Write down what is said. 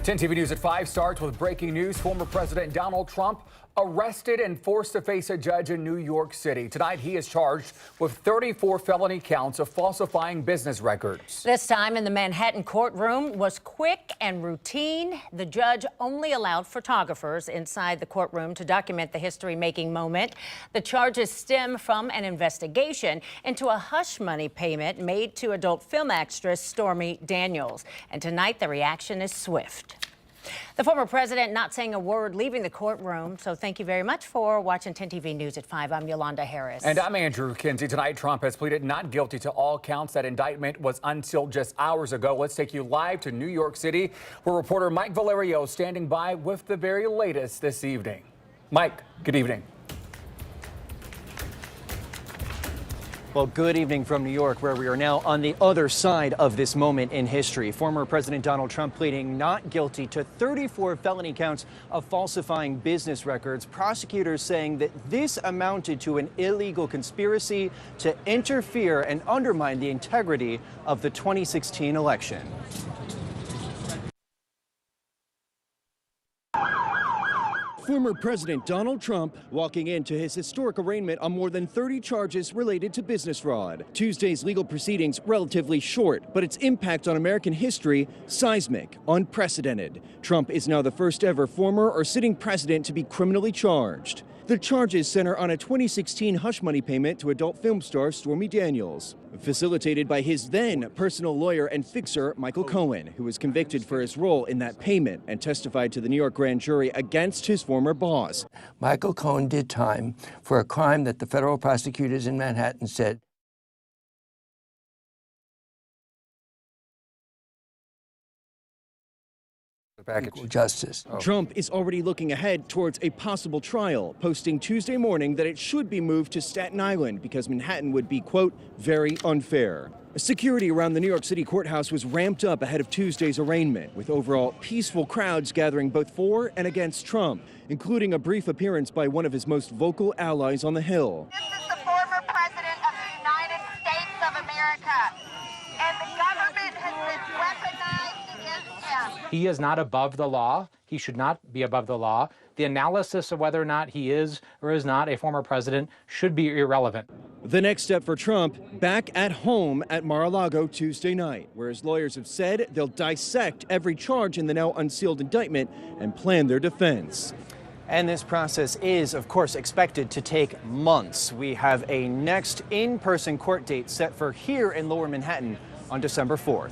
10 TV News at 5 starts with breaking news. Former President Donald Trump arrested and forced to face a judge in New York City. Tonight, he is charged with 34 felony counts of falsifying business records. This time in the Manhattan courtroom was quick and routine. The judge only allowed photographers inside the courtroom to document the history-making moment. The charges stem from an investigation into a hush money payment made to adult film actress Stormy Daniels. And tonight, the reaction is swift. The former president not saying a word leaving the courtroom. So thank you very much for watching 10 TV News at 5. I'm Yolanda Harris. And I'm Andrew Kinsey. Tonight, Trump has pleaded not guilty to all counts. That indictment was unsealed just hours ago. Let's take you live to New York City, where reporter Mike Valerio is standing by with the very latest this evening. Mike, good evening. Well, good evening from New York, where we are now on the other side of this moment in history. Former President Donald Trump pleading not guilty to 34 felony counts of falsifying business records. Prosecutors saying that this amounted to an illegal conspiracy to interfere and undermine the integrity of the 2016 election. Former President Donald Trump walking into his historic arraignment on more than 30 charges related to business fraud. Tuesday's legal proceedings relatively short, but its impact on American history seismic, unprecedented. Trump is now the first ever former or sitting president to be criminally charged. The charges center on a 2016 hush money payment to adult film star Stormy Daniels, facilitated by his then personal lawyer and fixer, Michael Cohen, who was convicted for his role in that payment and testified to the New York grand jury against his former boss. Michael Cohen did time for a crime that the federal prosecutors in Manhattan said equal justice. Trump is already looking ahead towards a possible trial, posting Tuesday morning that it should be moved to Staten Island because Manhattan would be, quote, very unfair. Security around the New York City courthouse was ramped up ahead of Tuesday's arraignment, with overall peaceful crowds gathering both for and against Trump, including a brief appearance by one of his most vocal allies on the Hill. This is the former president of the United States of America, and the government has been weaponized against him. He is not above the law. He should not be above the law. The analysis of whether or not he is or is not a former president should be irrelevant. The next step for Trump, back at home at Mar-a-Lago Tuesday night, where his lawyers have said they'll dissect every charge in the now unsealed indictment and plan their defense. And this process is, of course, expected to take months. We have a next in-person court date set for here in Lower Manhattan on December 4th.